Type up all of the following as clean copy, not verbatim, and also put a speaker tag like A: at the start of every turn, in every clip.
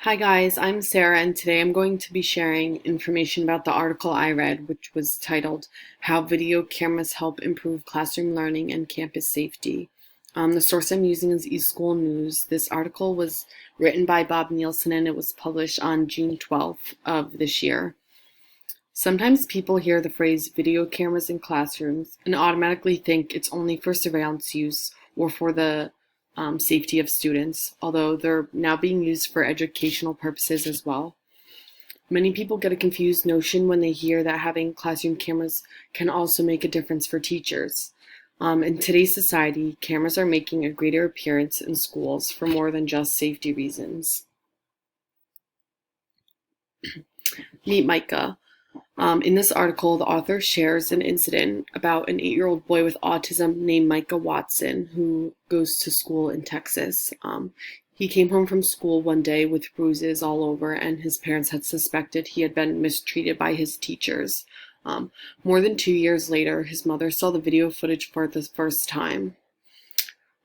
A: Hi guys, I'm Sarah and today I'm going to be sharing information about the article I read, which was titled How Video Cameras Help Improve Classroom Learning and Campus Safety. The source I'm using is eSchool News. This article was written by Bob Nielsen and it was published on June 12th of this year. Sometimes people hear the phrase video cameras in classrooms and automatically think it's only for surveillance use or for the safety of students, although they're now being used for educational purposes as well. Many people get a confused notion when they hear that having classroom cameras can also make a difference for teachers. In today's society, cameras are making a greater appearance in schools for more than just safety reasons. Meet Micah. In this article, the author shares an incident about an 8-year-old boy with autism named Micah Watson who goes to school in Texas. He came home from school one day with bruises all over, and his parents had suspected he had been mistreated by his teachers. More than 2 years later, his mother saw the video footage for the first time.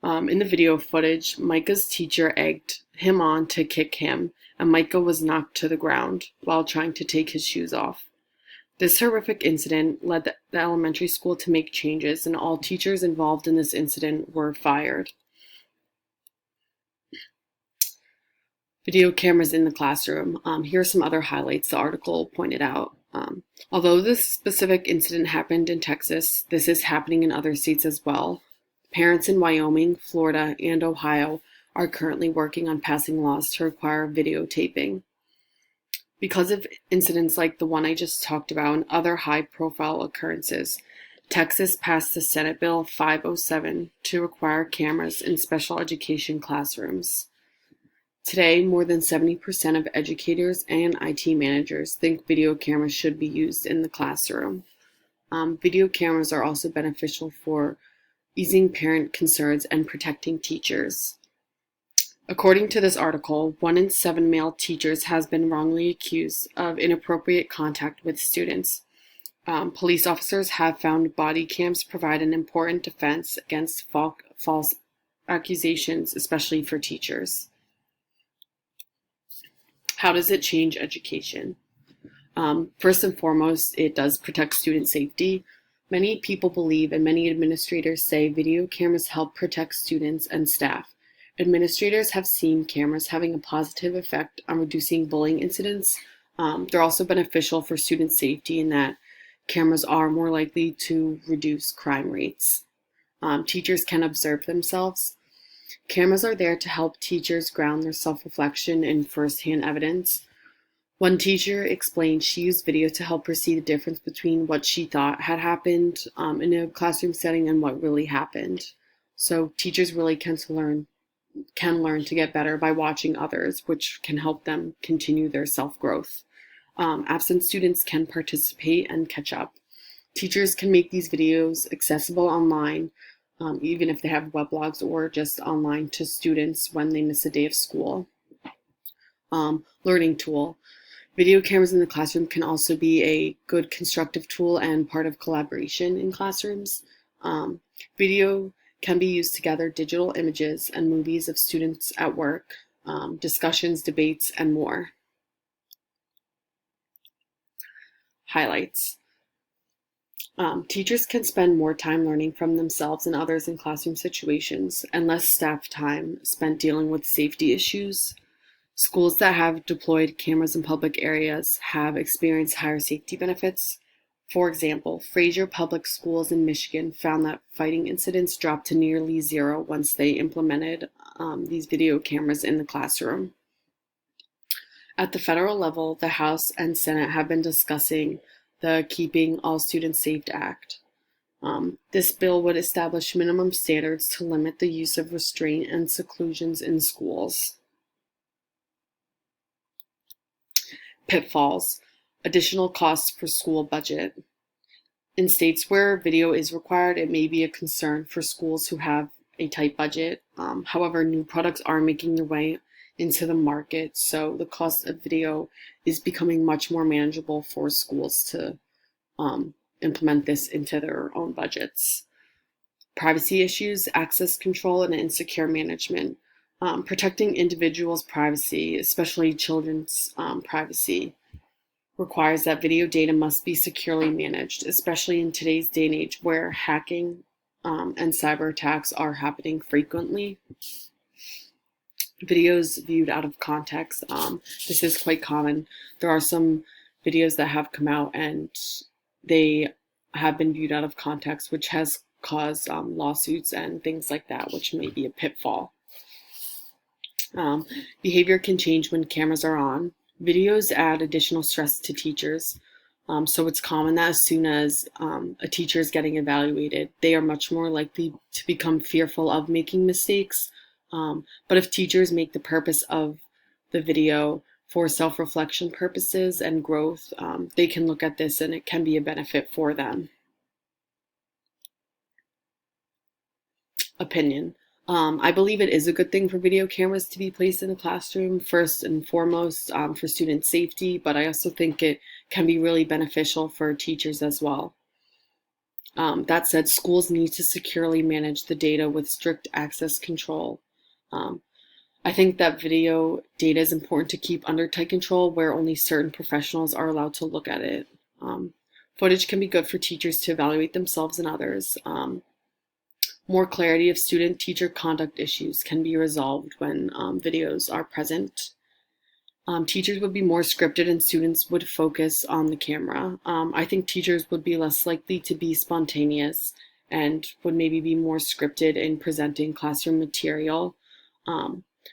A: In the video footage, Micah's teacher egged him on to kick him, and Micah was knocked to the ground while trying to take his shoes off. This horrific incident led the elementary school to make changes, and all teachers involved in this incident were fired. Video cameras in the classroom. Here are some other highlights the article pointed out. Although this specific incident happened in Texas, this is happening in other states as well. Parents in Wyoming, Florida, and Ohio are currently working on passing laws to require videotaping. Because of incidents like the one I just talked about and other high-profile occurrences, Texas passed the Senate Bill 507 to require cameras in special education classrooms. Today, more than 70% of educators and IT managers think video cameras should be used in the classroom. Video cameras are also beneficial for easing parent concerns and protecting teachers. According to this article, 1 in 7 male teachers has been wrongly accused of inappropriate contact with students. Police officers have found body cams provide an important defense against false accusations, especially for teachers. How does it change education? First and foremost, it does protect student safety. Many people believe, and many administrators say, video cameras help protect students and staff. Administrators have seen cameras having a positive effect on reducing bullying incidents. They're also beneficial for student safety in that cameras are more likely to reduce crime rates. Teachers can observe themselves. Cameras are there to help teachers ground their self-reflection in first-hand evidence. One teacher explained she used video to help her see the difference between what she thought had happened in a classroom setting and what really happened. So teachers really can learn to get better by watching others, which can help them continue their self-growth. Absent students can participate and catch up. Teachers can make these videos accessible online, even if they have weblogs or just online to students when they miss a day of school. Learning tool. Video cameras in the classroom can also be a good constructive tool and part of collaboration in classrooms. Video can be used to gather digital images and movies of students at work, discussions, debates, and more. Highlights. Teachers can spend more time learning from themselves and others in classroom situations and less staff time spent dealing with safety issues. Schools that have deployed cameras in public areas have experienced higher safety benefits. For example, Fraser Public Schools in Michigan found that fighting incidents dropped to nearly zero once they implemented these video cameras in the classroom. At the federal level, the House and Senate have been discussing the Keeping All Students Safe Act. This bill would establish minimum standards to limit the use of restraint and seclusions in schools. Pitfalls. Additional costs for school budget. In states where video is required, it may be a concern for schools who have a tight budget. However, new products are making their way into the market, so the cost of video is becoming much more manageable for schools to implement this into their own budgets. Privacy issues, access control, and insecure management. Protecting individuals' privacy, especially children's privacy, requires that video data must be securely managed, especially in today's day and age where hacking and cyber attacks are happening frequently. Videos viewed out of context, this is quite common. There are some videos that have come out and they have been viewed out of context, which has caused lawsuits and things like that, which may be a pitfall. Behavior can change when cameras are on. Videos add additional stress to teachers. So it's common that as soon as a teacher is getting evaluated, they are much more likely to become fearful of making mistakes. But if teachers make the purpose of the video for self-reflection purposes and growth, they can look at this and it can be a benefit for them. Opinion. I believe it is a good thing for video cameras to be placed in the classroom, first and foremost for student safety, but I also think it can be really beneficial for teachers as well. That said, schools need to securely manage the data with strict access control. I think that video data is important to keep under tight control where only certain professionals are allowed to look at it. Footage can be good for teachers to evaluate themselves and others. More clarity of student-teacher conduct issues can be resolved when videos are present. Teachers would be more scripted and students would focus on the camera. I think teachers would be less likely to be spontaneous and would maybe be more scripted in presenting classroom material.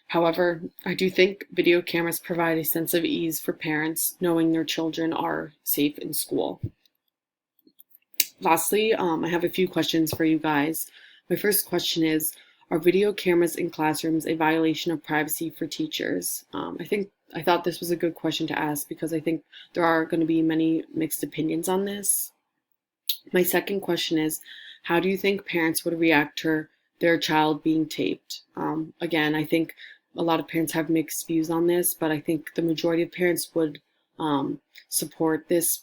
A: However, I do think video cameras provide a sense of ease for parents knowing their children are safe in school. Lastly, I have a few questions for you guys. My first question is, are video cameras in classrooms a violation of privacy for teachers? I thought this was a good question to ask because I think there are going to be many mixed opinions on this. My second question is, how do you think parents would react to their child being taped? Again, I think a lot of parents have mixed views on this, but I think the majority of parents would support this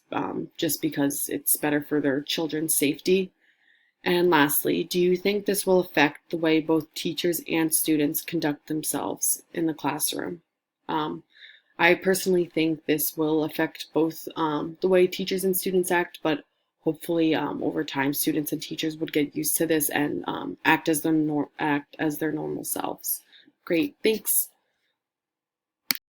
A: just because it's better for their children's safety. And lastly, do you think this will affect the way both teachers and students conduct themselves in the classroom? I personally think this will affect both the way teachers and students act, but hopefully over time students and teachers would get used to this and act as their normal selves. Great, thanks.